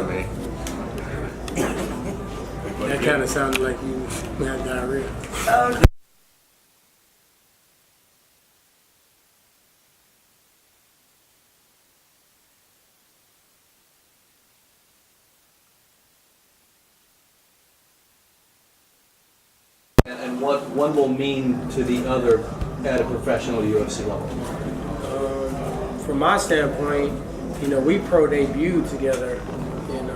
me. That kind of sounded like you had diarrhea. And what one will mean to the other at a professional UFC level? From my standpoint, we pro debuted together in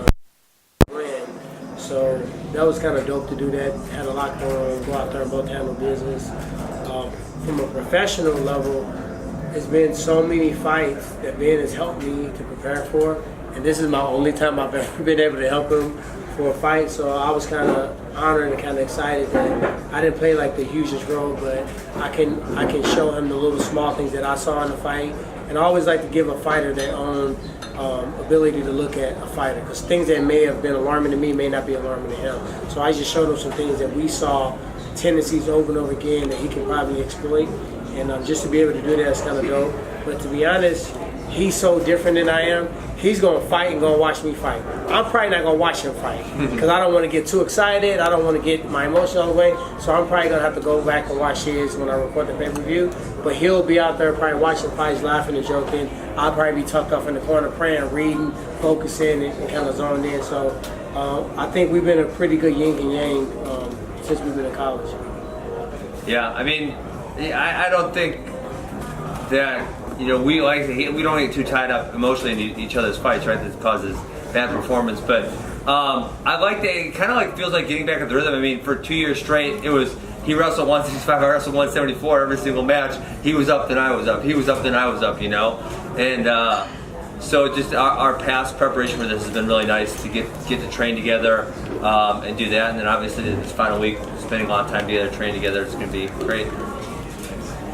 Askren, so that was kind of dope to do that. Had a lot going on, go out there and both handle business. From a professional level, it's been so many fights that Ben has helped me to prepare for, and this is my only time I've ever been able to help him for a fight, so I was kind of honored and kind of excited that I didn't play like the hugest role, but I can show him the little small things that I saw in the fight. And I always like to give a fighter their own ability to look at a fighter, because things that may have been alarming to me may not be alarming to him. So I just showed him some things that we saw, tendencies over and over again that he can probably exploit, and just to be able to do that is kind of dope. But to be honest, he's so different than I am. He's going to fight and going to watch me fight. I'm probably not going to watch him fight because I don't want to get too excited. I don't want to get my emotions on the way. So I'm probably going to have to go back and watch his when I record the pay-per-view. But he'll be out there probably watching fights, laughing and joking. I'll probably be tucked off in the corner praying, reading, focusing, and kind of zoned in. So I think we've been a pretty good yin and yang since we've been in college. Yeah, I mean, I don't think that we don't get too tied up emotionally in each other's fights, right? That causes bad performance. But I like that. It kind of like feels like getting back at the rhythm. I mean, for 2 years straight, it was he wrestled 165, I wrestled 174 every single match. He was up, then I was up. He was up, then I was up. And so just our past preparation for this has been really nice to get to train together and do that. And then obviously this final week, spending a lot of time together, training together, it's going to be great.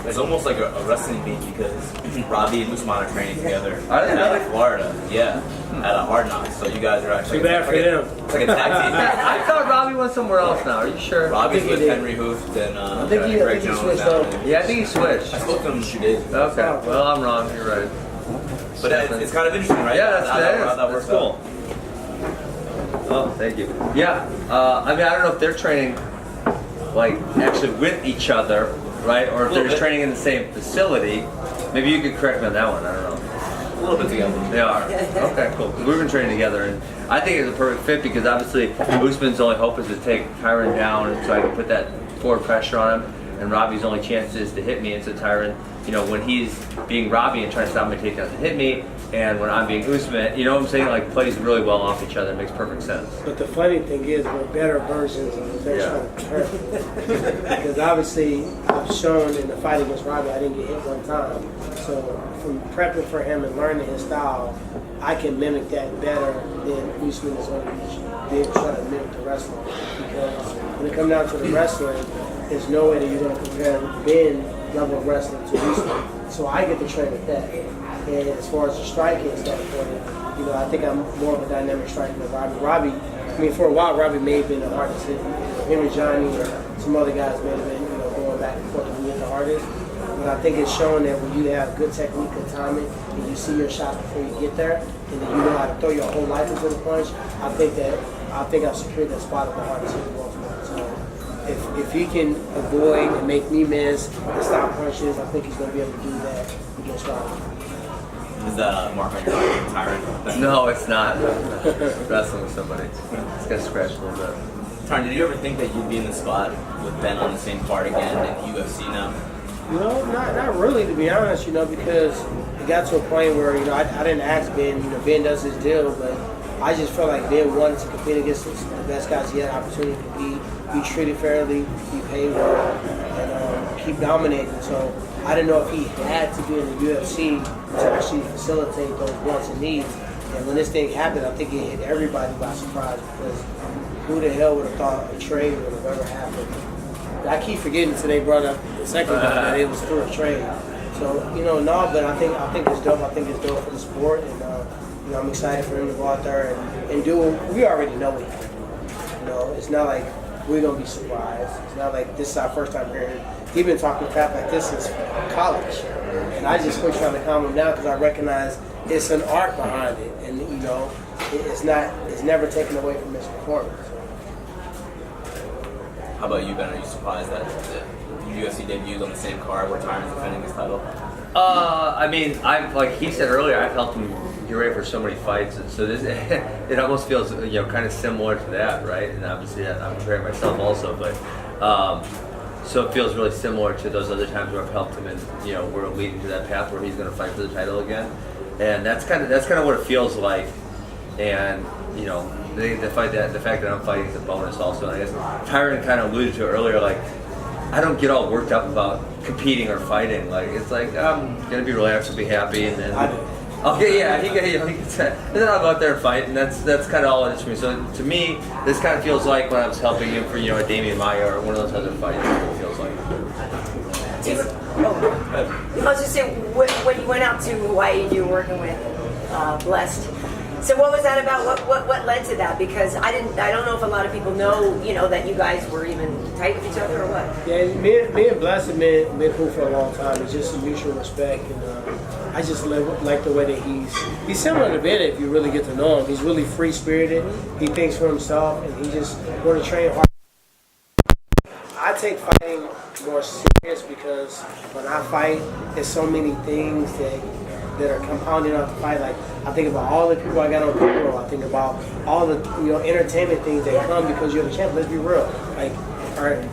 It's almost like a wrestling meet because Robbie and Usman are training together Are they really? at Florida. Yeah, at a Hard Knocks. So you guys are actually Too bad for them. It's like a tag team. I thought Robbie went somewhere else now. Are you sure? Robbie's I think with he did. Henry Hooft and I think he Greg Jones switched now. up. Yeah, I think he switched. I spoke to him 2 days ago. Okay, well, I'm wrong. You're right. But it's kind of interesting, right? Yeah, how that works that's cool. Oh, thank you. Yeah, I mean, I don't know if they're training, like, actually with each other, right? Or if they're just training in the same facility. Maybe you could correct me on that one. I don't know. A little bit together. They are. Okay, cool. 'Cause we've been training together, and I think it's a perfect fit because obviously Usman's only hope is to take Tyron down, and so I can put that forward pressure on him. And Robbie's only chance is to hit me, and so Tyron, when he's being Robbie and trying to stop my takedowns to hit me, and when I'm being Usman, you know what I'm saying? Like, plays really well off each other. It makes perfect sense. But the funny thing is, we're better versions of what they're trying to turn. Because obviously, I've shown in the fight against Robbie, I didn't get hit one time. So from prepping for him and learning his style, I can mimic that better than Usman is going to be able to try to mimic the wrestling. Because when it comes down to the wrestling, there's no way that you're going to compare Ben level of wrestling to Usman. So I get to train with that. And as far as the striking standpoint, I think I'm more of a dynamic striker than Robbie. I mean, for a while, Robbie may have been the hardest hit. Him and Johnny or some other guys may have been, going back and forth to be the hardest. But I think it's showing that when you have good technique and timing, and you see your shot before you get there, and then you know how to throw your whole life into the punch, I think I've secured that spot of the hardest hit in the world. So if he can avoid and make me miss and stop punches, I think he's going to be able to do that against Robbie. Is that a mark on your eye, Tyron? No, it's not. Wrestling with somebody. It's got scratched a little bit. Tyron, did you ever think that you'd be in the spot with Ben on the same card again in UFC now? Not really, to be honest, because it got to a point where, I didn't ask Ben, Ben does his deal, but I just felt like Ben wanted to compete against the best guys he had an opportunity to be treated fairly, be paid well, and keep dominating. So I didn't know if he had to be in the UFC to actually facilitate those wants and needs. And when this thing happened, I think it hit everybody by surprise because who the hell would have thought a trade would have ever happened? I keep forgetting today brought up the second time that it was through a trade. So, but I think it's dope. I think it's dope for the sport. And, I'm excited for him to go out there and do what we already know we can. It's not like we're going to be surprised. It's not like this is our first time hearing him. He's been talking crap like this since college. And I just quit trying to calm him down because I recognize it's an art behind it. And, it's never taken away from his performance. How about you, Ben? Are you surprised that the UFC debuts on the same card where Tyron's defending his title? I mean, like he said earlier, I've helped him get ready for so many fights, and so this it almost feels kind of similar to that, right? And obviously, I'm preparing myself also, but so it feels really similar to those other times where I've helped him, and we're leading to that path where he's going to fight for the title again, and that's kind of what it feels like, and the fact that I'm fighting is a bonus also. And I guess Tyron kind of alluded to it earlier, like I don't get all worked up about competing or fighting. Like it's like I'm gonna be relaxed and be happy, and then okay, yeah, he gets that. And then I'll go out there and fight, and that's kind of all it is for me. So to me, this kind of feels like when I was helping him for a Damian Maia or one of those other fights. It feels like. I was just saying, when you went out to Hawaii, you were working with Blessed. So what was that about? What led to that? Because I don't know if a lot of people know, that you guys were even tight with each other or what. Yeah, me and Bless have been cool for a long time. It's just a mutual respect, and I just like the way that he's similar to Ben if you really get to know him. He's really free spirited. He thinks for himself, and he just want to train hard. I take fighting more serious because when I fight, there's so many things that are compounding on the fight. Like I think about all the people I got on payroll. I think about all the entertainment things that come because you're the champ. Let's be real. Like,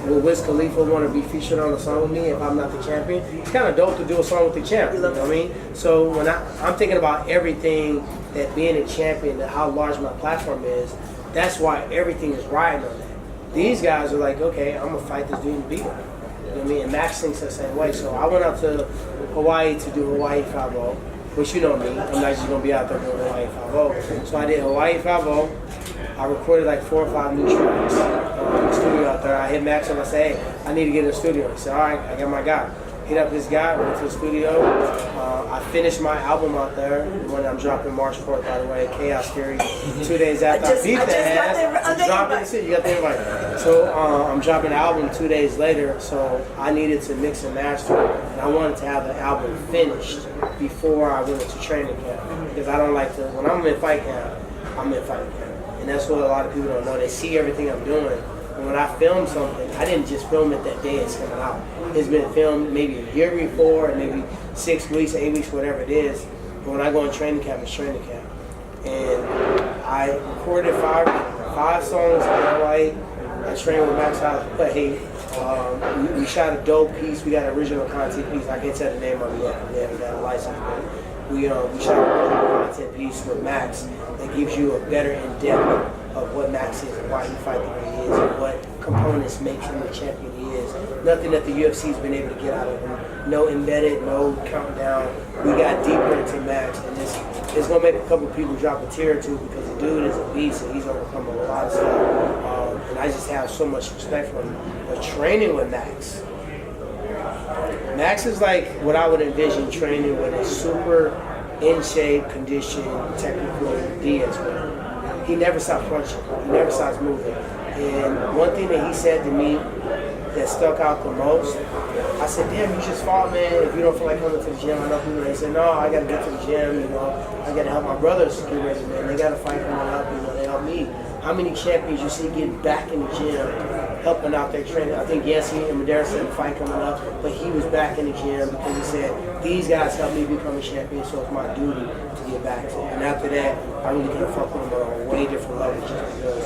will Wiz Khalifa want to be featured on a song with me if I'm not the champion? It's kind of dope to do a song with the champ. You know what I mean? So when I'm thinking about everything that being a champion, that how large my platform is, that's why everything is riding on that. These guys are like, okay, I'm gonna fight this dude and beat him. You know what I mean? And Max thinks the same way. So I went out to Hawaii to do Hawaii 5-0, which you know me. I'm not just gonna be out there doing Hawaii 5-0. So I did Hawaii 5-0. I recorded like 4 or 5 new tracks in the studio out there. I hit Max and I said, hey, I need to get in the studio. He said, all right, I got my guy. Hit up this guy, went to the studio. I finished my album out there when I'm dropping March 4th, by the way, Chaos Theory. 2 days after I beat that ass. You got the invite. So I'm dropping the album 2 days later, so I needed to mix and master it. And I wanted to have the album finished before I went into training camp. Because I don't like to, when I'm in fight camp, I'm in fight camp. And that's what a lot of people don't know. They see everything I'm doing. And when I film something, I didn't just film it that day it's coming out. It's been filmed maybe a year before, and maybe 6 weeks, 8 weeks, whatever it is. But when I go in training camp, it's training camp. And I recorded five songs in Hawaii. I trained with Max House. But hey, we shot a dope piece. We got an original content piece. I can't tell the name of it yet. We haven't got a license. But we shot an original content piece with Max that gives you a better in-depth of what Max is and why he fights the way he is and what components make him the champion he is. Nothing that the UFC's been able to get out of him. No embedded, no countdown. We got deeper into Max, and it's going to make a couple people drop a tear or two because the dude is a beast and he's overcome a lot of stuff. And I just have so much respect for him. But training with Max is like what I would envision training with a super in shape, conditioned, technical Diaz player. He never stops punching. He never stops moving. And one thing that he said to me that stuck out the most, I said, damn, you just fought, man. If you don't feel like coming to the gym, I know people, they say, no, I got to get to the gym, I got to help my brothers get ready, man. They got to fight coming up, they help me. How many champions you see getting back in the gym, helping out their training? I think Yancy and Madera said the fight coming up, but he was back in the gym because he said, these guys helped me become a champion, so it's my duty to get back to it. And after that, I really kind of fuck with him on a way different level just because,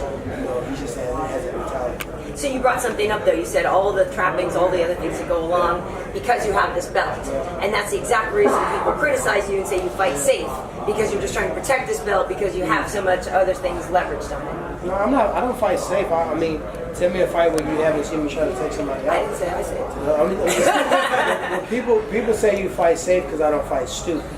he just has a mentality. So you brought something up though. You said all the trappings, all the other things that go along because you have this belt. And that's the exact reason people criticize you and say you fight safe because you're just trying to protect this belt because you have so much other things leveraged on it. No, I don't fight safe. I mean, tell me a fight where you haven't seen me try to take somebody out. I didn't say I said it. People say you fight safe because I don't fight stupid.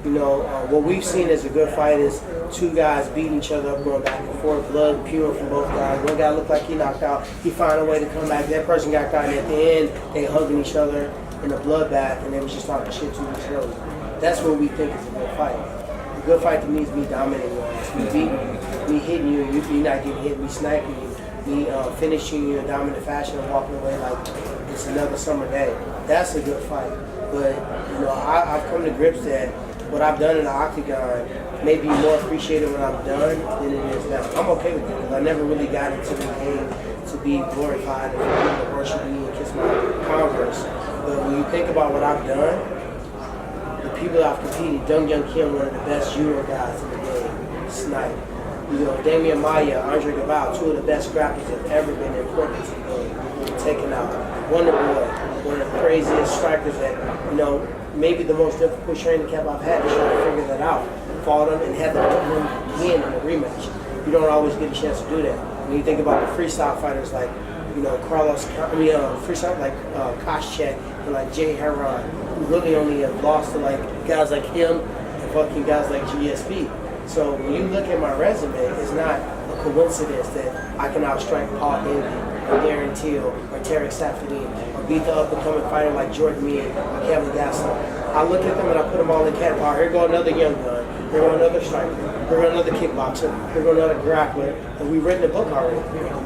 What we've seen as a good fight is two guys beating each other up, going back and forth, blood spewing from both guys. One guy looked like he knocked out. He found a way to come back. That person got caught, and at the end, they hugging each other in a bloodbath, and they was just talking shit to each other. That's what we think is a good fight. A good fight to me is me dominating you. It's me beating, me hitting you, you not getting hit, me sniping you, me finishing you in dominant fashion and walking away like it's another summer day. That's a good fight. But, I've come to grips that what I've done in the octagon may be more appreciated when I'm done than it is now. I'm okay with it because I never really got into the game to be glorified and for people to worship me and kiss my Converse. But when you think about what I've done, the people I've competed, Dung Young Kim, one of the best judo guys in the game, Snipe. You know, Damian Maya, Andre Gaval, two of the best grapplers that have ever been important to the game, taken out. Wonder Boy, one of the craziest strikers that, you know, maybe the most difficult training camp I've had to try to figure that out. Fought him and had to put him in a rematch. You don't always get a chance to do that. When you think about the freestyle fighters like, you know, freestyle like Koscheck and like Jay Heron, who really only have lost to like guys like him and fucking guys like GSP. So when you look at my resume, it's not a coincidence that I can outstrike Paul Daly or Darren Till or Tarek Safadine or beat the up-and-coming fighter like Jordan Meade or Kevin Gaston. I look at them and I put them all in category. Here go another young gun. Here go another striker. Here go another kickboxer. Here go another grappler. And we've written a book already.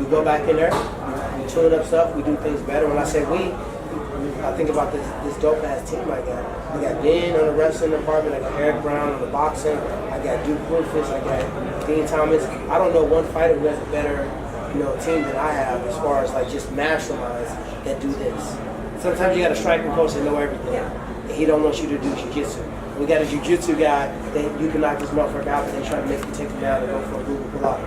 We go back in there, we tune up stuff, we do things better. When I say we, I think about this dope ass team I got. I got Ben on the wrestling department, I got Eric Brown on the boxing, I got Duke Rufus, I got Dean Thomas. I don't know one fighter who has a better, you know, team than I have as far as like just masterminds that do this. Sometimes you got a striking coach that know everything. And he don't want you to do jiu-jitsu. We got a jiu-jitsu guy that you can knock this motherfucker out, but they try to make you take him down and go for a Google pull-out.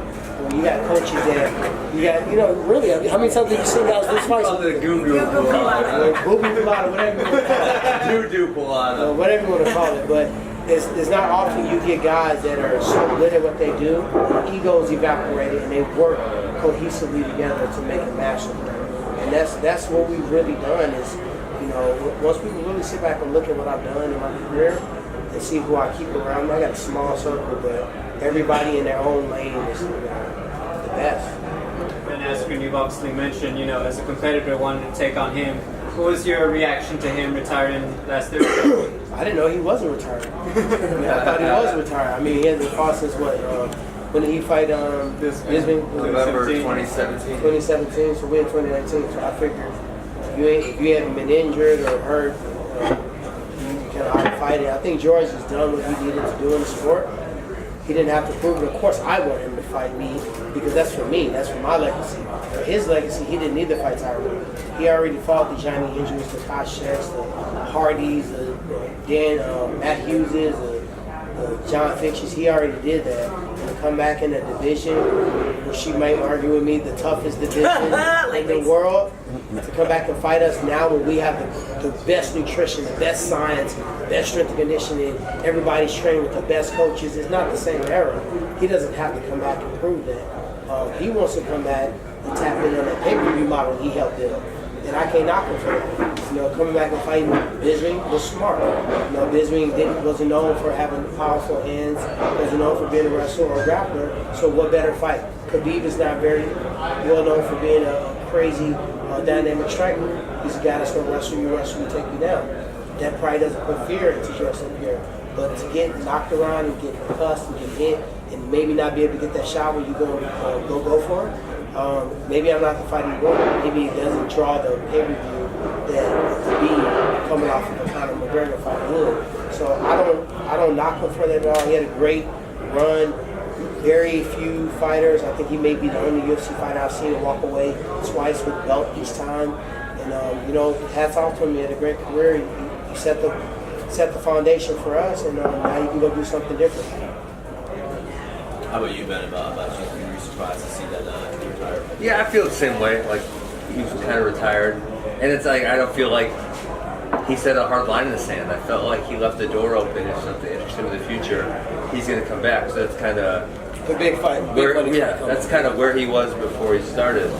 When you got coaches that, you got, you know, really, I mean, how many times have you seen guys lose fights? The goo-goo pull-out. Google pull-out, whatever you want to call it. Doo-doo pull-out. Whatever you want to call it, but it's not often you get guys that are so good at what they do, egos evaporated, and they work cohesively together to make a masterful. And that's what we've really done is, you know, once we really sit back and look at what I've done in my career and see who I keep around me, I got a small circle, but everybody in their own lane is the best. And Askren, you've obviously mentioned, you know, as a competitor wanting to take on him. What was your reaction to him retiring last Thursday? I didn't know he wasn't retired. I thought he was retired. I mean, he hasn't fought since what? When did he fight Bisbee? November 2017. 2017, so we're in 2019. So I figured if you haven't been injured or hurt, you can fight it. I think George has done what he needed to do in the sport. He didn't have to prove it. Of course, I want him to fight me because that's for me. That's for my legacy. For his legacy, he didn't need to fight Tyron. He already fought the Johnny Hendricks, the Koschecks, the Hardys, the Matt Hugheses, the John Fitches. He already did that. And to come back in a division where she might argue with me, the toughest division in the world, to come back and fight us now when we have the best nutrition, the best science, best strength and conditioning, everybody's training with the best coaches. It's not the same era. He doesn't have to come back and prove that. He wants to come back and tap in on that pay-per-view model he helped build. And I can't knock him for that. You know, coming back and fighting Bisbee was smart. You know, Bisbee wasn't known for having powerful hands, wasn't known for being a wrestler or a grappler, so what better fight? Khabib is not very well known for being a crazy, dynamic striker. He's a guy that's going to wrestle, we take you down. That probably doesn't put fear into yourself here. But to get knocked around and get cussed and get hit and maybe not be able to get that shot where you go for it, maybe I'm not the fighter you want. Maybe it doesn't draw the pay-per-view that Khabib coming off of a Conor McGregor fight would. So I don't knock him for that at all. He had a great run. Very few fighters. I think he may be the only UFC fighter I've seen him walk away twice with belt each time. And you know, hats off to him. He had a great career. He set the foundation for us, and now you can go do something different. How about you, Ben? About you? Were you surprised to see that he retired? Yeah, I feel the same way. Like, he was kind of retired. And it's like, I don't feel like he set a hard line in the sand. I felt like he left the door open if something interesting in the future, he's going to come back. So that's kind of... The big fight. That's kind of where he was before he started.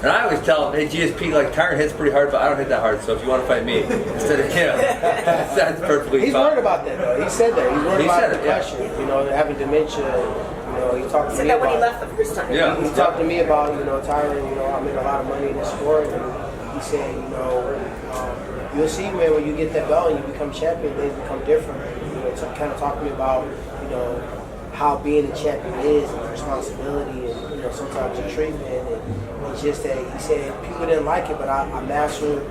And I always tell him, hey, GSP, like, Tyron hits pretty hard, but I don't hit that hard. So if you want to fight me instead of him, that's perfectly He's fine. worried about that, though. He said that. He's worried about depression. Yeah. You know, having dementia. You know, he talked to Said me that about when he left the first time. Yeah. He talked to me about, you know, Tyron, you know, I made a lot of money in this sport. And he said, you know, you'll see, man, when you get that belt and you become champion, things become different. You know, kind of talk to me about, you know, how being a champion is and the responsibility and, you know, sometimes the treatment. And it's just that he said people didn't like it, but I mastered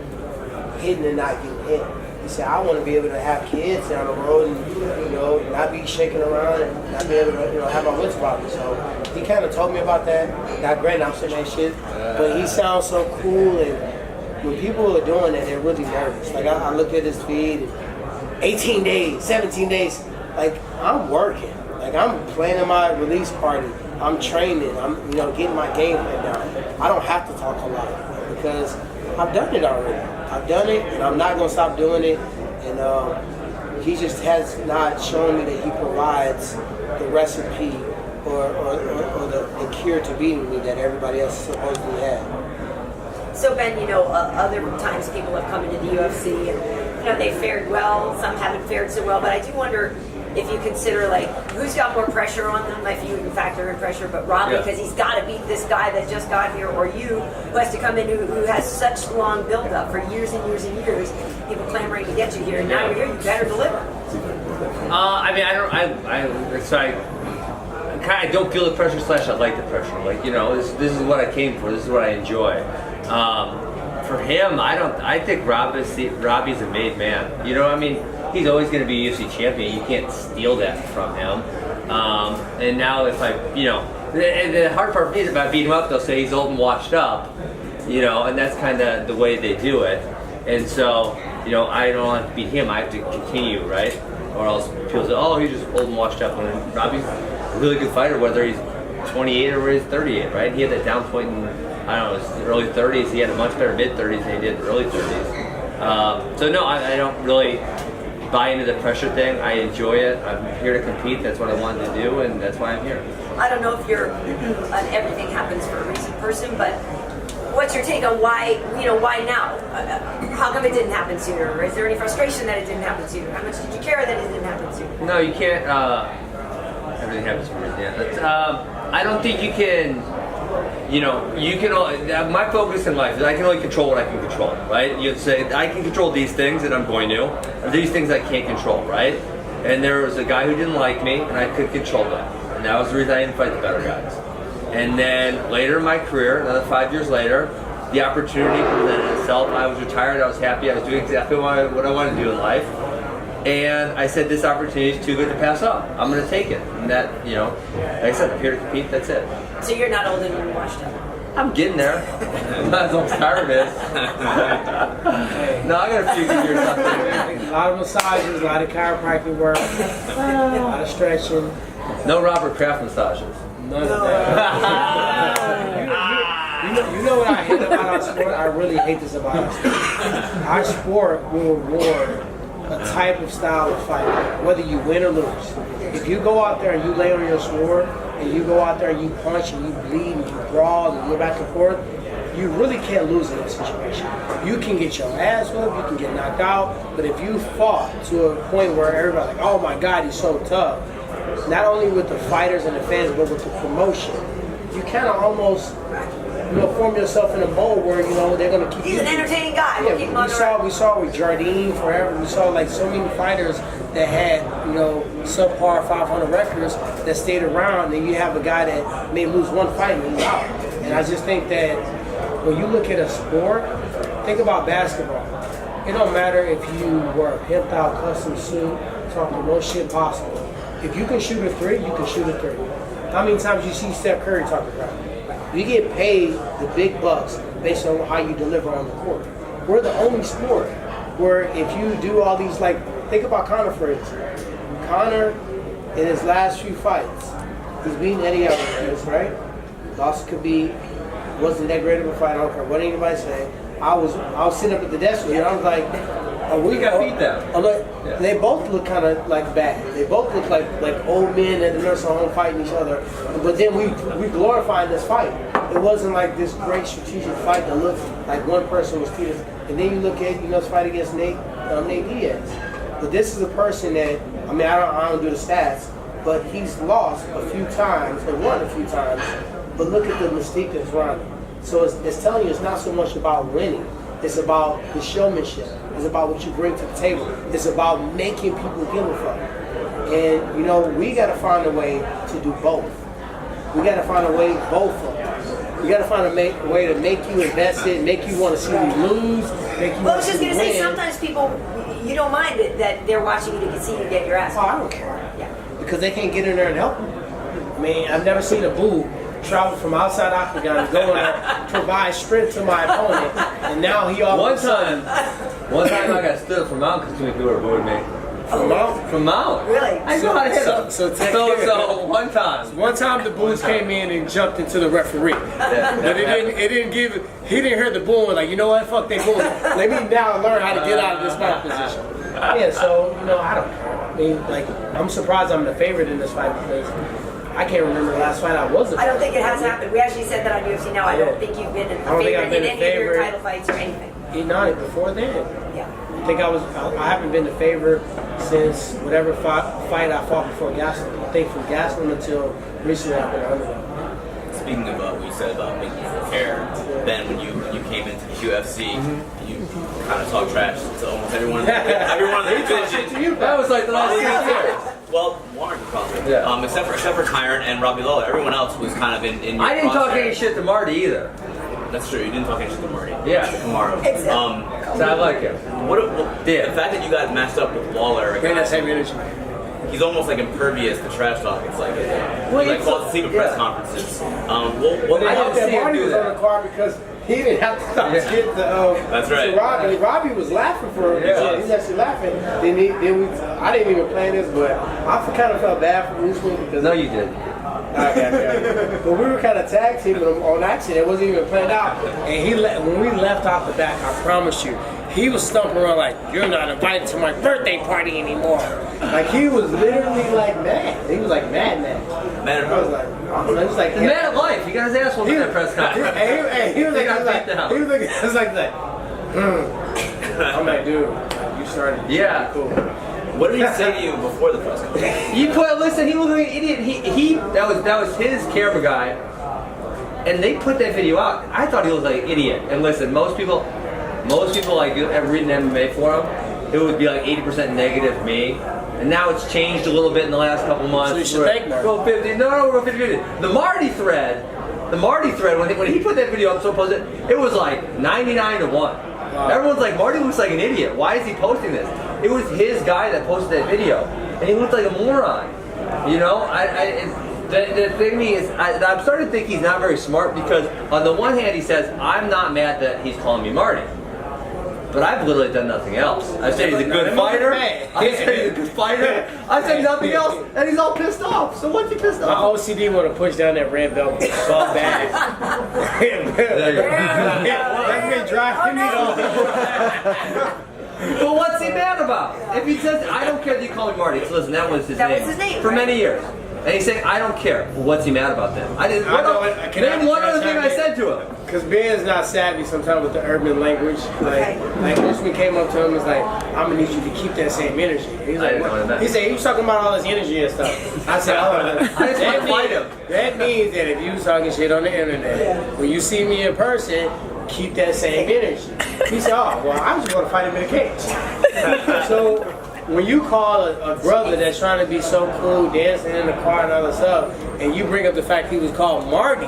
hitting and not getting hit. He said, I want to be able to have kids down the road and, you know, not be shaking around and not be able to, you know, have my wits about me. So he kind of told me about that. Now, granted, I'm saying that shit, but he sounds so cool. And when people are doing that, they're really nervous. Like, I look at his feed, and 18 days, 17 days, like, I'm working. Like, I'm planning my release party. I'm training. I'm, you know, getting my game plan down. I don't have to talk a lot because I've done it already. I've done it, and I'm not going to stop doing it. And he just has not shown me that he provides the recipe or the cure to beating me that everybody else supposedly had. So Ben, you know, other times people have come into the UFC and, you know, they fared well. Some haven't fared so well, but I do wonder if you consider, like, who's got more pressure on them, if you even factor in pressure, but Robbie, because he's got to beat this guy that just got here, or you, who has to come in, who has such long build-up for years and years and years, people clamoring to get you here, and now you're here, you better deliver. I mean, I don't feel the pressure / I like the pressure. Like, you know, this is what I came for. This is what I enjoy. For him, I think Robbie's a made man. You know, I mean, he's always going to be a UFC champion. You can't steal that from him. And now if the hard part is about beating him up, they'll say he's old and washed up. You know, and that's kind of the way they do it. And so, you know, I don't have to beat him. I have to continue, right? Or else people say, oh, he's just old and washed up. And Robbie's a really good fighter, whether he's 28 or he's 38, right? He had that down point in, I don't know, his early 30s. He had a much better mid-30s than he did early 30s. So no, I don't really buy into the pressure thing. I enjoy it. I'm here to compete. That's what I wanted to do, and that's why I'm here. I don't know if you're an everything happens for a reason person, but what's your take on why now? How come it didn't happen sooner? Is there any frustration that it didn't happen sooner? How much did you care that it didn't happen sooner? No, you can't. Everything happens for a reason. Yeah. I don't think you can. You know, you can. My focus in life is I can only control what I can control, right? You say I can control these things, and I'm going to. Or these things I can't control, right? And there was a guy who didn't like me, and I could control that, and that was the reason I didn't fight the better guys. And then later in my career, another 5 years later, the opportunity presented itself. I was retired. I was happy. I was doing exactly what I wanted to do in life. And I said, this opportunity is too good to pass up. I'm going to take it. And that, you know, like I said, I'm here to compete. That's it. So you're not old and washed up? I'm getting there. I'm not as old as Tyron is. No, I got a few good years left. A lot of massages, a lot of chiropractic work, a lot of stretching. No Robert Kraft massages. None of that. You know what I hate about our sport? I really hate this about our sport. Our sport will reward a type of style of fight, whether you win or lose. If you go out there and you lay on your sword, and you go out there and you punch and you bleed and you brawl and you go back and forth, you really can't lose in that situation. You can get your ass whooped, you can get knocked out, but if you fought to a point where everybody's like, oh my God, he's so tough, not only with the fighters and the fans, but with the promotion, you kind of almost, you know, form yourself in a mold where, you know, they're going to keep He's an entertaining guy. Yeah, We'll keep him on the right. we saw with Jardine forever. We saw like so many fighters that had, you know, subpar 500 records that stayed around. And you have a guy that may lose one fight and he's out. And I just think that when you look at a sport, think about basketball. It don't matter if you wear a pimped out custom suit, talking the most shit possible. If you can shoot a three, you can shoot a three. How many times you see Steph Curry talking about it? You get paid the big bucks based on how you deliver on the court. We're the only sport where if you do all these, like, think about Conor for instance. Conor, in his last few fights, he's beaten Eddie Alvarez, right? Lost to Khabib, wasn't that great of a fight. I don't care what anybody say. I was sitting up at the desk with you, and I was like, We got beat them. They both look kind of like bad. They both look like old men at the nursing home fighting each other. But then we glorified this fight. It wasn't like this great strategic fight that looked like one person was treated. And then you look at this fight against Nate Diaz. But this is a person that, I mean, I don't do the stats, but he's lost a few times and won a few times. But look at the mystique that's around him. So it's telling you it's not so much about winning. It's about the showmanship. It's about what you bring to the table. It's about making people give a fuck. And, you know, we got to find a way to do both. We got to find a way, both of them. We got to find a way to make you invested, make you want to see me lose, make you Well, I want was to just see going me to say, win. sometimes people, you don't mind it that they're watching you to see you get your ass. Oh, I don't care. Yeah. Because they can't get in there and help them. I mean, I've never seen a boo travel from outside octagon and go in there, provide strength to my opponent, and now he all One of a sudden time I got stood up from Mount because too many people were booing me. from out. From Mount. Really? I know how to hit him. So One time. one time the boos came in and jumped into the referee. But it didn't give, he didn't hear the booing, like, you know what, fuck they booing. Let me now learn how to get out of this fight position. Yeah, so, you know, I don't care. I mean, like, I'm surprised I'm the favorite in this fight because I can't remember the last fight I was a I don't think it has happened. We actually said that on UFC Now. I don't think you've been in I don't think I've favorite been in a any of your favorite. title fights or anything. Not before then. Yeah. I think I haven't been the favorite since whatever fight I fought before Gastelum. I think from Gastelum until recently I've been underdog. Speaking of what you said about making you prepare, then when you came into the UFC, you kind of talk trash to almost everyone in the division. That was like the last 2 years. Well, Warren probably. Yeah. Except for Tyron and Robbie Lawler, everyone else was kind of in your I didn't talk crosshair. any shit to Marty either. That's true. You didn't talk any shit to Marty. Yeah. Kamaru. So I like him. The fact that you got matched up with Lawler, a Bring guy, that same energy. he's almost like impervious to trash talk. It's like Well, he like it's- calls the secret press yeah. conferences. I didn't see him Marty do was that. on the card because he didn't have to stop Yeah. to get the. That's right. To Robbie. Robbie was laughing for him. Yeah. He's actually laughing. I didn't even plan this, but I kind of felt bad for Usman because. No, you did. Okay. But we were kind of tag teaming him on accident. It wasn't even planned out. And when we left off the back, I promise you, he was stumping around like, "You're not invited to my birthday party anymore." Like he was literally like mad. He was like mad. I was like, The man of life. He got his ass whooped in that press conference. He was He got like, beat down. he was like that. I'm like, dude, you started. Yeah. Cool. What did he say to you before the press conference? Listen, he looked like an idiot. That was his camera guy, and they put that video out. I thought he looked like an idiot. And listen, most people like have written MMA for him. It would be like 80% negative me. And now it's changed a little bit in the last couple months. So you should thank Marty. Go 50. No, we're 50-50. The Marty thread, when he put that video up, so posted, it was like 99 to 1. Wow. Everyone's like, Marty looks like an idiot. Why is he posting this? It was his guy that posted that video, and he looked like a moron. You know, the thing is, I'm starting to think he's not very smart because on the one hand he says, I'm not mad that he's calling me Marty. But I've literally done nothing else. I said he's a good fighter. I said he's a good fighter. I said nothing else, and he's all pissed off. So what's he pissed My off? OCD want to push down that red belt so bad. That's been driving me off. But what's he mad about? If he says, I don't care that you call me Marty, so listen, that was his name. For many years. And he's saying, I don't care. Well, what's he mad about then? Name one other thing I said to him. Because Ben's not savvy sometimes with the urban language. Like Usman came up to him and was like, I'm going to need you to keep that same energy. He's like, didn't know what it meant. he said, he was talking about all this energy and stuff. I said, I just want to fight him. That means that if you was talking shit on the internet, when you see me in person, keep that same energy. He said, oh, well, I just want to fight him in a cage. So when you call a brother that's trying to be so cool, dancing in the car and all this stuff, and you bring up the fact he was called Marty,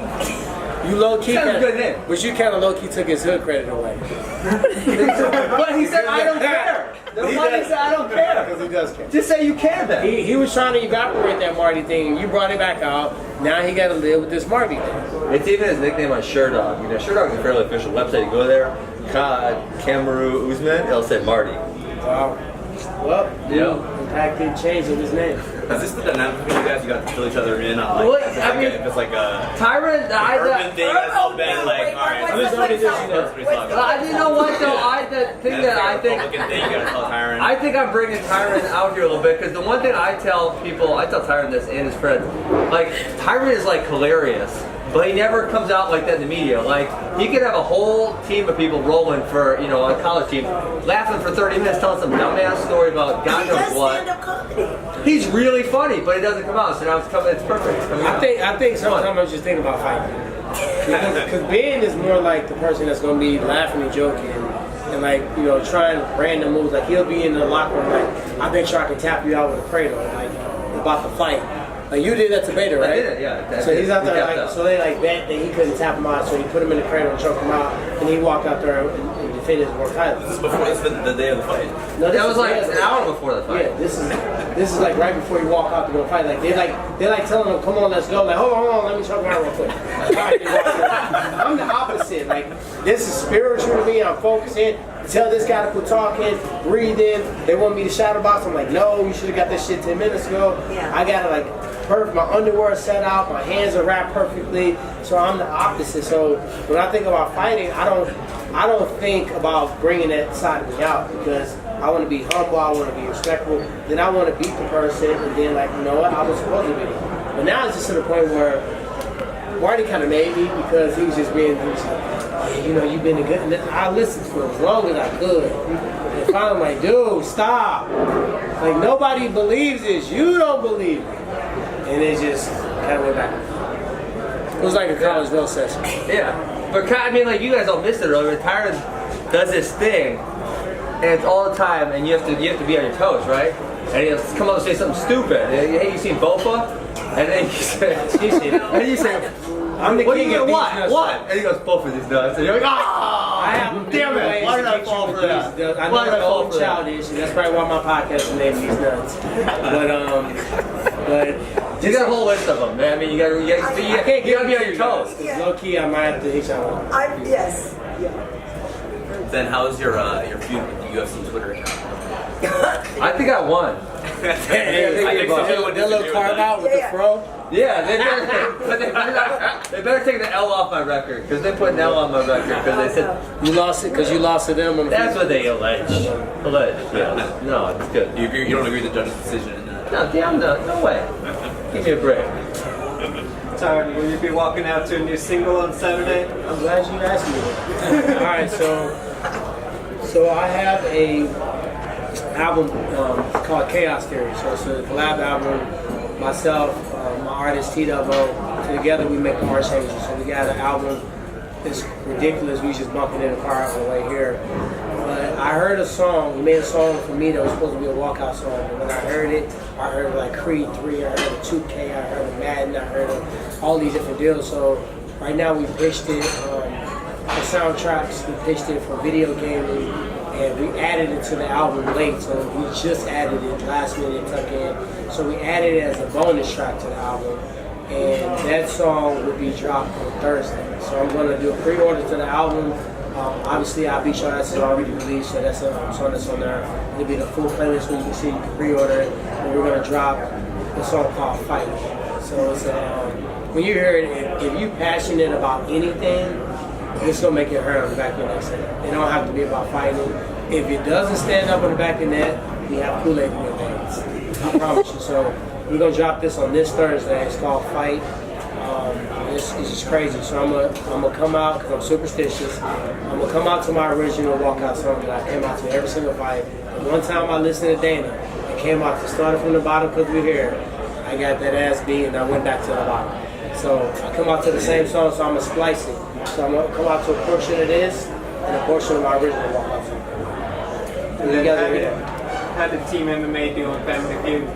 you low-key Sounds a good name. but you kind of low-key took his hood credit away. But he said, I don't care. The Marty said, I don't care. Because he does care. Just say you care then. He was trying to evaporate that Marty thing, and you brought it back out. Now he got to live with this Marty thing. It's even his nickname on Sherdog. You know, Sherdog is a fairly official website. You go there, Kamaru Usman, it'll say Marty. Wow. Well, Yeah. Impact did change with his name. Is this the dynamic between you guys? You got to fill each other in on like, Well, if it's like a Tyron, urban thing that's all been like, all right, What's you know what though? The thing that I think, Republican thing, you gotta tell Tyron. I think I'm bringing Tyron out here a little bit because the one thing I tell people, I tell Tyron this and his friends, like Tyron is like hilarious, but he never comes out like that in the media. Like he could have a whole team of people rolling for, you know, a college team, laughing for 30 minutes, telling some dumbass story about God knows what. He's really funny, but it doesn't come out. So now it's coming. It's perfect. It's coming out. I think sometimes I'm just thinking about fighting. Because Ben is more like the person that's going to be laughing and joking and like, you know, trying random moves. Like he'll be in the locker room like, I bet you I can tap you out with a cradle, like about the fight. Like you did that to Bader, right? I did it, yeah. So he's out there, He kept like, up. so they like bet that he couldn't tap him out, so he put him in the cradle and choked him out, and he walked out there and defended his world title. This is before. This is the day of the fight. No, That was like an hour before the fight. Yeah, this is like right before you walk out to go fight. Like they're like telling him, "Come on, let's go." Like, hold on, let me choke him out real quick. All right, they walk out. I'm the opposite. Like this is spiritual to me. I'm focusing. Tell this guy to quit talking, breathe in. They want me to shadow box. I'm like, no, you should have got that shit 10 minutes ago. Yeah. I got it like perfect. My underwear is set out. My hands are wrapped perfectly. So I'm the opposite. So when I think about fighting, I don't think about bringing that side of me out because I want to be humble. I want to be respectful. Then I want to beat the person, and then like, you know what? I was supposed to be. But now it's just to the point where Marty kind of made me because he was just being. He was like, yeah, you know, you've been a good. And I listened to him as long as I could. And finally, I'm like, dude, stop. Like nobody believes this. You don't believe it. And it just kind of went back. It was like a college roast session. Yeah, but I mean, like you guys all missed it earlier. Tyron does this thing, and it's all the time, and you have to be on your toes, right? And he'll come up and say something stupid. Hey, you seen Bofa? And then you say, I'm the what king you of get? these What? nuts. What? And he goes, both of these nuts. And you're like, ah! I have damn it! ways Why did to I get fall you for with that? these nuts. I know Why did I it's fall old for that? childish, and that's probably why my podcast is named These Nuts. But You got a whole list of them, man. I mean, you gotta be on your toes. Low key, I might have to hit y'all. Yes. Then how's your feud with the UFC Twitter account? I think I won. I think so. That little carve out with the fro. Yeah, they better take the L off my record because they put an L on my record because they said You lost it because you lost to them. On the that's what they allege. Yeah. No, it's good. You don't agree with the judge's decision in that? No, damn no way. Give me a break. Tyron, will you be walking out to a new single on Saturday? I'm glad you asked me that. All right, so I have a album called Chaos Theory. So it's a collab album. Myself, my artist T-Double, together we make the art changes. So we got an album. It's ridiculous. We just bumping in the car on the way here. But I heard a song. We made a song for me that was supposed to be a walkout song. And when I heard like Creed 3. I heard of 2K. I heard of Madden. I heard of all these different deals. So right now we pitched it for soundtracks. We pitched it for video gaming. And we added it to the album late, so we just added it last minute, tuck in. So we added it as a bonus track to the album, and that song will be dropped on Thursday. So I'm going to do a pre-order to the album. Obviously, I Beat Your Ass is already released, so that's a song that's on there. It'll be the full playlist where you can see, you can pre-order it, and we're going to drop a song called Fight. So it's when you hear it, if you're passionate about anything, it's gonna make it hurt on the back of the net. It don't have to be about fighting. If it doesn't stand up on the back of the net, we have Kool-Aid in your veins. I promise you. So we're gonna drop this on this Thursday. It's called Fight. It's just crazy. So I'm gonna come out because I'm superstitious. I'm gonna come out to my original walkout song that I came out to every single fight. And one time I listened to Dana. It came out to start from the bottom because we're here. I got that ass beat and I went back to the bottom. So I come out to the same song, so I'm gonna splice it. So I'm gonna come out to a portion of this and a portion of my original walkout song. And then how did Team MMA do on Family Feud?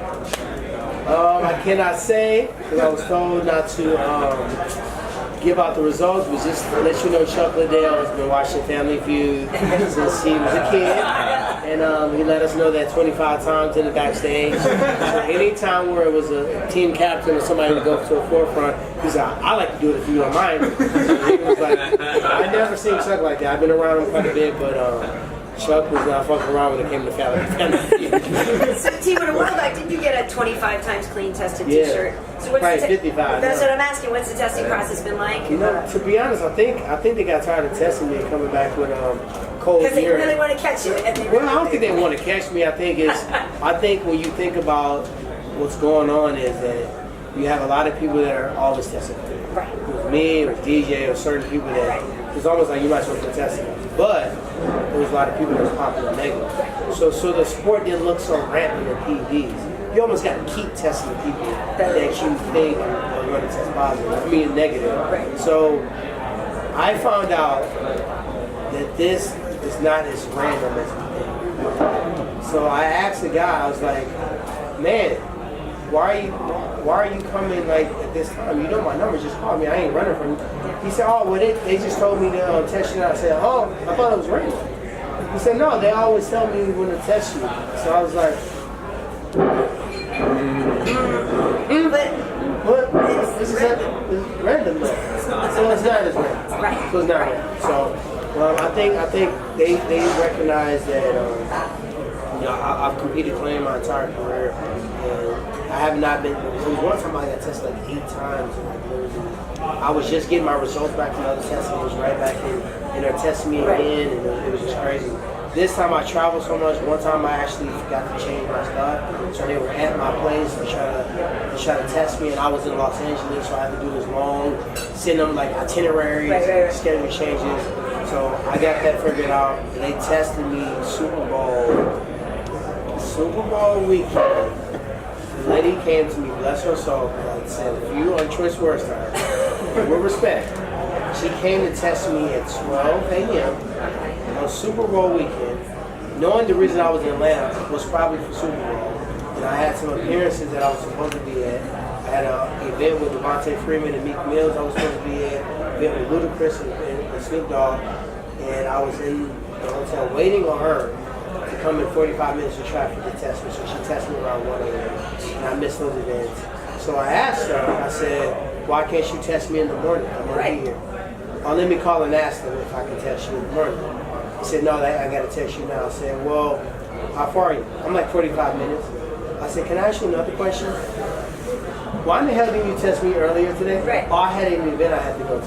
I cannot say because I was told not to give out the results, but just to let you know Chuck Liddell has been watching Family Feud since he was a kid. And he let us know that 25 times in the backstage. So anytime where it was a team captain or somebody to go to the forefront, he said, I like to do it if you don't mind. So he was like, I never seen Chuck like that. I've been around him quite a bit, but Chuck was not fucking around when it came to Family Feud. So, T, with a world back, did you get a 25 times clean tested Yeah. T-shirt? So what's Probably the 55. That's yeah. what I'm asking. What's the testing process been like? You know, to be honest, I think they got tired of testing me and coming back with cold Because they urine. really want to catch you. And they Well, I don't think they want to catch me. I think when you think about what's going on is that you have a lot of people that are always testing. Right. With me, with DJ, or certain people that it's almost like you might as well be testing. But there was a lot of people that was popping up negative. So the sport didn't look so rampant in PEDs. You almost got to keep testing the people that you think are going to test positive. I mean negative. So I found out that this is not as random as we think. So I asked the guy, I was like, man, why why are you coming like at this time? You know my number, just call me. I ain't running from you. He said, oh, well, they just told me to test you. And I said, oh, I thought it was random. He said, no, they always tell me when to test you. So I was like, what? This is random though. So it's not as random. Right. So it's not random. So I think they recognize that you know, I've competed clean my entire career, and I have not been. There was one time I got tested like 8 times, and like literally, I was just getting my results back from another test, and it was right back in, and they're testing me again, and it was just crazy. This time I traveled so much. One time I actually forgot to change my stuff, so they were at my place to try to test me, and I was in Los Angeles, so I had to do this long, send them like itineraries, schedule changes. So I got that figured out. And they tested me Super Bowl weekend. The lady came to me, bless her soul, and said, "If you on choice words to her, with respect." She came to test me at 12 a.m. on Super Bowl weekend, knowing the reason I was in Atlanta was probably for Super Bowl. And I had some appearances that I was supposed to be at. I had an event with Devontae Freeman and Meek Mills I was supposed to be at, an event with Ludacris and Snoop Dogg, and I was in the hotel waiting on her to come in 45 minutes of traffic to test me. So she tested me around 1 a.m. and I missed those events. So I asked her, I said, why can't you test me in the morning? I'm going to be here. Oh, let me call and ask them if I can test you in the morning. He said, no, I got to test you now. I said, well, how far are you? I'm like 45 minutes. I said, can I ask you another question? Why in the hell didn't you test me earlier today? Right. Oh, I had an event I had to go to.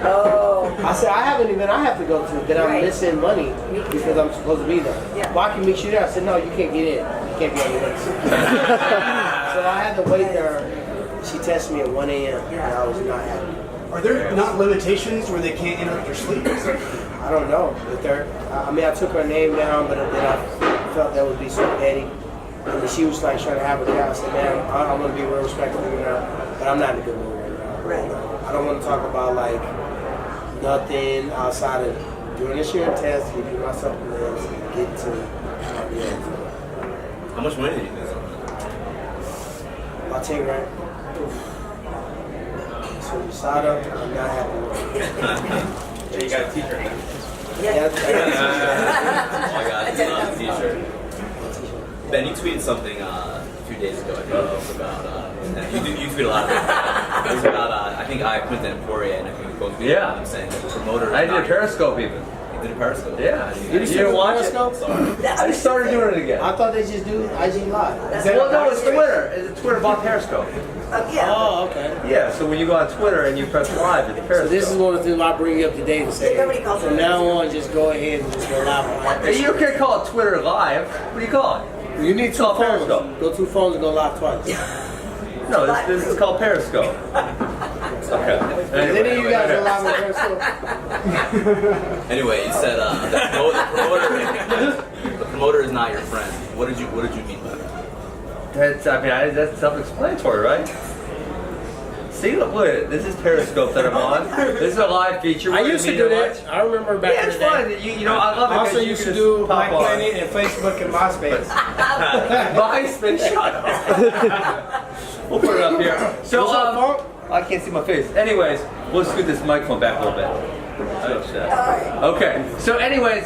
Oh. I said, I have an event I have to go to that I'm missing money because I'm supposed to be there. Yeah. Well, I can meet you there. I said, no, you can't get in. You can't be on your list. So I had to wait there. She tested me at 1 a.m. and I was not happy. Are there not limitations where they can't interrupt your sleep? I don't know. If I mean, I took her name down, but then I felt that would be so petty. And then she was like trying to have a guy. I said, man, I want to be real respectful right now, but I'm not in a good mood right now. Right. I don't want to talk about like nothing outside of doing this year test, giving myself a list, and get to How much money did you miss? about 10 grand. So you side up, I'm not happy with it. You got a t-shirt. Yeah, Oh my god, it's not a t-shirt. Ben, you tweeted something a few days ago, I think it was about, you tweet a lot of it. It was about, I think Quinton and Poirier, and I think we both tweeted about him saying that the promoter. I did a Periscope even. You did a Periscope? Yeah. You didn't watch it? Sorry. I just started doing it again. I thought they just do IG Live. Well, no, it's Twitter. It's Twitter bought Periscope. Yeah. Oh, okay. Yeah, so when you go on Twitter and you press live, it's So Periscope. this is one of the things I bring you up to date and say, Nobody calls from it now on, just go ahead and just go live on Hey, you can't call it Twitter live. What do you call it? You need 2 called phones. Periscope. Go 2 phones and go live twice. No, this is called Periscope. Okay. Any of you guys go live on Periscope? Anyway, you said the promoter is not your friend. What did you mean by that? That's self-explanatory, right? See, look at it. This is Periscope that I'm on. This is a live feature. I used to do that. I remember back Yeah, in it's the day. fun. You know, I love it. I also 'cause you used can to just do pop Black on. Planet and Facebook and MySpace. MySpace, shut up. We'll put it up here. So, What's up, Funk? I can't see my face. Anyways, we'll scoot this microphone back a little bit. Oh, shit. Okay. So, anyways,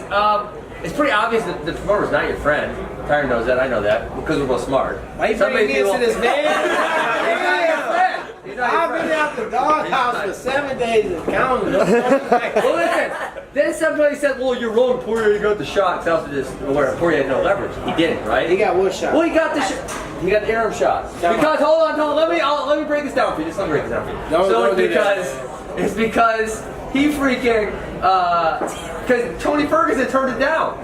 it's pretty obvious that the promoter's not your friend. Tyron knows that. I know that because we're both smart. Why you bringing me into this, man? He's not your friend. He's not your I've friend. been out the doghouse for 7 days and counting. No Well, listen. Then somebody said, "Well, you're wrong, Poirier. You got the shot." South of this, where Poirier had no leverage. He didn't, right? He got what shot? Well, he got the he got the interim shot. Because hold on, let me break this down for you. Just let me break this down for you. Don't do that. It's because he freaking because Tony Ferguson turned it down.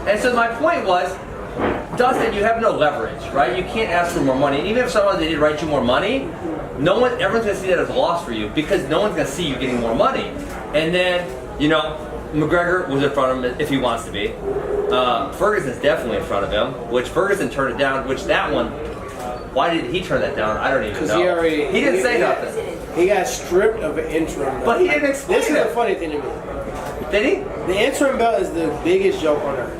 And so my point was, Dustin, you have no leverage, right? You can't ask for more money. And even if someone did write you more money, everyone's gonna see that as a loss for you because no one's gonna see you getting more money. And then, you know, McGregor was in front of him if he wants to be. Ferguson's definitely in front of him, which Ferguson turned it down, which that one, why did he turn that down? I don't even know. He didn't say nothing. He got stripped of an interim. But he didn't explain This is it. the funny thing to me. Did he? The interim belt is the biggest joke on earth.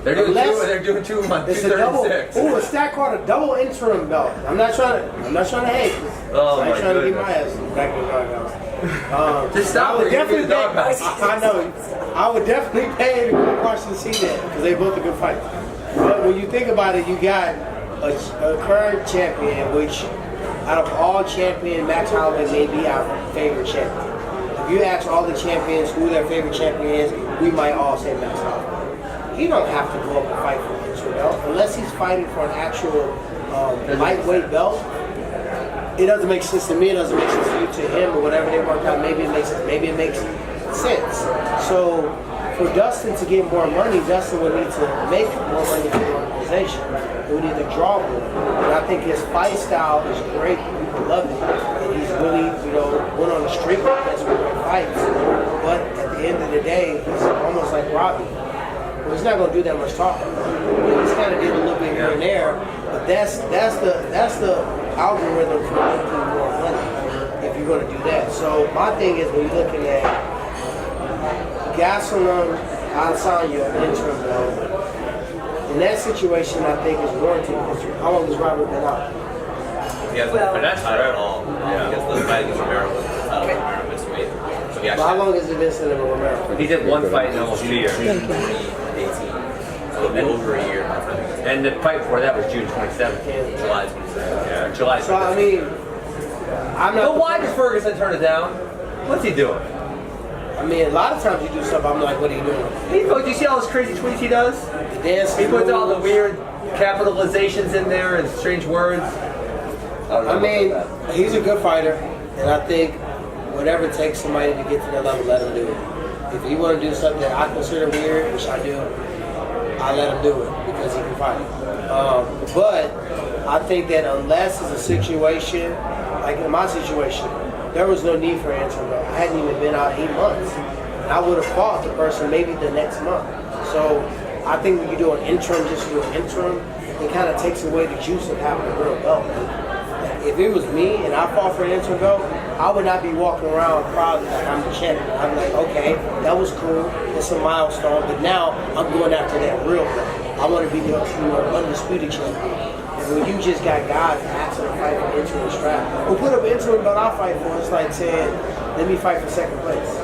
They're doing Unless- two. They're doing 2 months. It's a double. 236. Ooh, a stat called a double interim belt. I'm not trying to hate. Oh, I ain't my trying to get goodness. my ass back in the doghouse. Just stop I would it. You're gonna definitely be the doghouse. I know. I would definitely pay to go watch and see that because they both a good fight. But when you think about it, you got a current champion, which out of all champions, Max Holloway may be our favorite champion. If you ask all the champions who their favorite champion is, we might all say Max Holloway. He don't have to go up and fight for an interim belt unless he's fighting for an actual lightweight belt. It doesn't make sense to me. It doesn't make sense to you, to him, or whatever they work out. Maybe it makes sense. Maybe it makes sense. So for Dustin to get more money, Dustin would need to make more money for the organization. He would need to draw more. And I think his fight style is great. People love it. And he's really, went on a streak of best fights. But at the end of the day, he's almost like Robbie. Well, he's not going to do that much talking. He's kind of did a little bit here and there, but that's the algorithm for making more money if you're going to do that. So my thing is, when you're looking at Gastelum, Adesanya, interim belt, in that situation, I think is warranted. How long has Robert been out? He hasn't Well- been title at all. Because the fight against Romero was the title. Romero missed weight. So he How actually long has it been since Romero? He did one fight in almost 2 years. 2018. So it'll be over a year by the time he gets And the fight before that was June 27th. July 27th. Yeah, July. So I mean, I'm not. But why did Ferguson turn it down? What's he doing? I mean, a lot of times you do stuff. I'm like, what are you doing? Do you see all those crazy tweets he does? The dance. He puts all the weird capitalizations in there and strange words. I mean, he's a good fighter, and I think whatever it takes somebody to get to that level, let him do it. If he want to do something that I consider weird, which I do, I let him do it because he can fight. But I think that unless it's a situation, like in my situation, there was no need for an interim belt. I hadn't even been out 8 months. And I would have fought the person maybe the next month. So I think when you do an interim, just do an interim, it kind of takes away the juice of having a real belt. If it was me and I fought for an interim belt, I would not be walking around proud like I'm the champion. I'm like, okay, that was cool. It's a milestone, but now I'm going after that real belt. I want to be the undisputed champion. And when you just got guys asking to fight for interim strap, well, put up interim belt I'll fight for. It's like saying, let me fight for second place.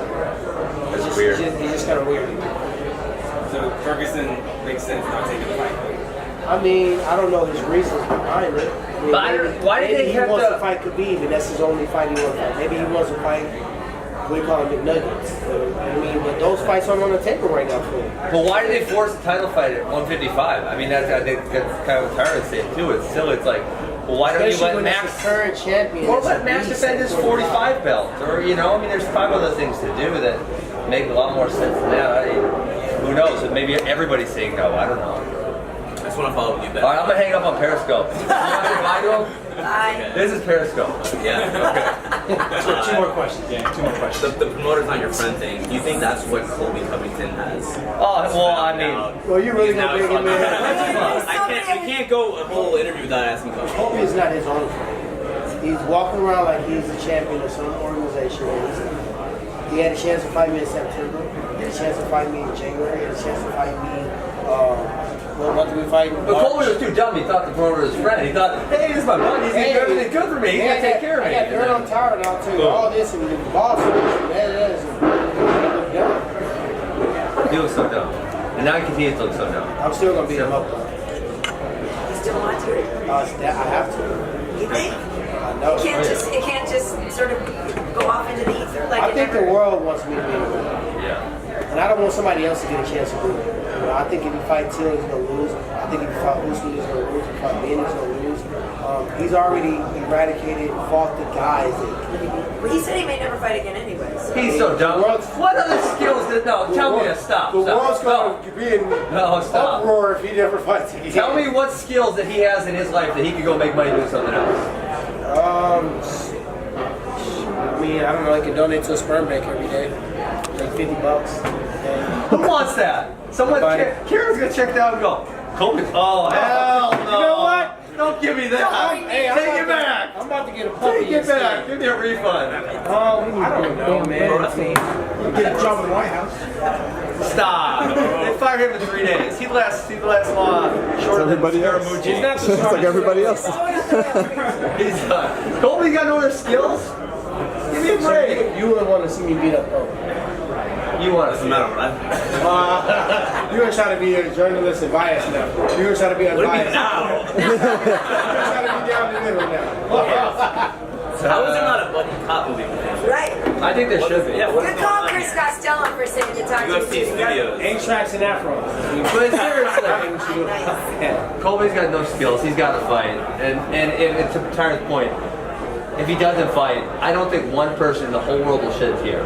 That's weird. It's just kind of weird. So Ferguson makes sense not taking the fight. I mean, I don't know his reasons behind it. I mean, But I don't- why did maybe they he have wants to- to fight Khabib, and that's his only fight he wants to fight. Maybe he wants to fight, we call him McNuggets. I mean, but those fights aren't on the table right now for him. But why did they force the title fight at 155? I mean, I think that's kind of what Tyron said too. It's still, it's like, well, why don't you Especially let when Max? it's the current champion. Or it's let a Max beast defend at his 45 belt, or I mean, there's 5 other things to do that make a lot more sense than that. Who knows? And maybe everybody's saying no. I don't know. I just want to follow with you, Ben. All right, I'm gonna hang up on Periscope. You want to say bye to him? Bye. This is Periscope. Yeah, okay. Two more questions, yeah. Two more questions. The promoter's not your friend thing. Do you think that's what Colby Covington has? Oh, well, I mean, Well, you really He's now gonna bring him in? we can't go a whole interview without asking Colby. Kobe is not his own fight. He's walking around like he's the champion of some organization. He had a chance to fight me in September. He had a chance to fight me in January. He had a chance to fight me. What did we fight in but March? Colby was too dumb. He thought the promoter was his friend. He thought, hey, this is my buddy. He's gonna do everything good for me. He's gonna take care of me. I got dirt on Tyron, and I'll tell you all this, and the boss and this, and that. He looks so dumb. And now he continues to look so dumb. I'm still gonna beat him up. You still want to? I have to. You think? I know. It can't just sort of go off into the ether like I it think the never. world wants me to beat him. Yeah. And I don't want somebody else to get a chance to do it. I think if you fight Till, he's going to lose. I think if you fight Usman, he's going to lose. If you fight Ben, he's going to lose. He's already eradicated, fought the guys that Well, he said he may never fight again anyway. So. He's so dumb. world's- What other skills did, no, tell me to stop. The Stop. world's going to be in No, stop. uproar if he never fights again. Tell me what skills that he has in his life that he could go make money doing something else. I mean, I don't know. He can donate to a sperm bank every day, like $50. And Who wants that? Someone, Nobody. Kieran's gonna check that out and go, Colby, oh, hell no. You know what? Don't give me that. Hey, I'm Take about it to- back. I'm about to get a puppy. Take it back. instead. Give me a refund. I don't know, man. Get a job in the White House. Stop. They fired him in 3 days. He lasts shorter than everybody else. Scaramucci. He's not the Just like smartest. everybody else. He's done. Colby's got no other skills? Give me a break. You wouldn't want to see me beat up Kobe. You want to Doesn't matter, right? You're gonna try to be a journalist and biased now. You're gonna try to be unbiased. now? You're trying to be down the middle now. How is there not a buddy cop movie? Right. I think there should be. Yeah, what is Good going call, on Chris here? Costello, for saying the time to UFC Studios. A-tracks and afros. But seriously, Nice. Colby's got no skills. He's got to fight. And to Tyron's point, if he doesn't fight, I don't think one person in the whole world will shed a tear.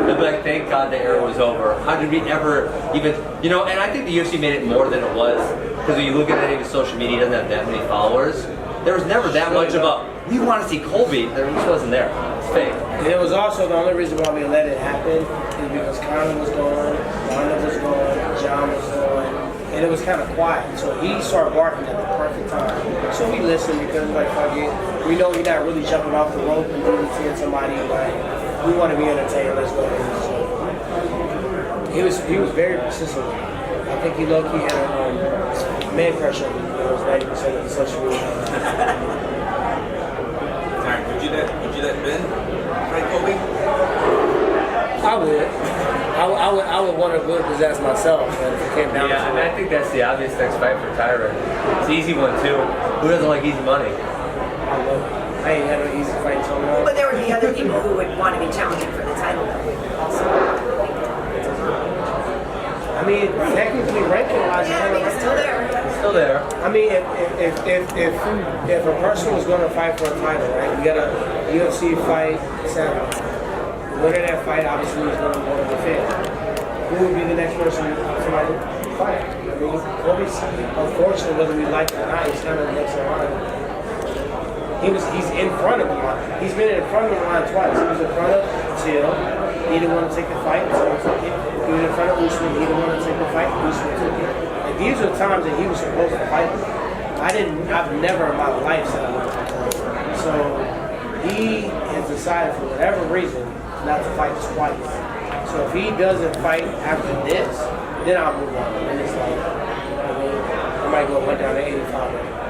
They'll be like, thank God the era was over. How did we ever even, and I think the UFC made it more than it was. Because when you look at any of his social media, he doesn't have that many followers. There was never that much of a, we want to see Colby. There just wasn't there. It's fake. And it was also the only reason why we let it happen is because Conor was going, Wanda was going, John was going, and it was kind of quiet. So he started barking at the perfect time. So we listened because like, fuck it, we know he's not really jumping off the rope and really seeing somebody like, we want to be entertained, let's go. So he was very persistent. I think he low-key had a man crush on him. It was 90% of the social media. Tyron, would you let Ben fight Kobe? I would want to whip his ass myself, but if it came down Yeah, to I think that's the obvious next fight for Tyron. It's an easy one too. Who doesn't like easy money? I ain't had an easy fight so long. But there would be other people who would want to be challenging for the title that would also. I mean, technically, ranking-wise, Yeah, I mean, it's still there. It's still there. I mean, if a person was going to fight for a title, right? We got a UFC fight Saturday. The winner of that fight obviously is going to want to defend. Who would be the next person somebody to fight? I mean, Kobe's, unfortunately, whether we like it or not, he's kind of the next in line. He's in front of the line. He's been in front of the line twice. He was in front of Till. He didn't want to take the fight, so he took it. He was in front of Usman. He didn't want to take the fight. Usman took it. Like, these are times that he was supposed to fight. I've never in my life said I wanted to fight. So he has decided for whatever reason not to fight twice. So if he doesn't fight after this, then I'll move on. And it's like, I might go hunt down to 85.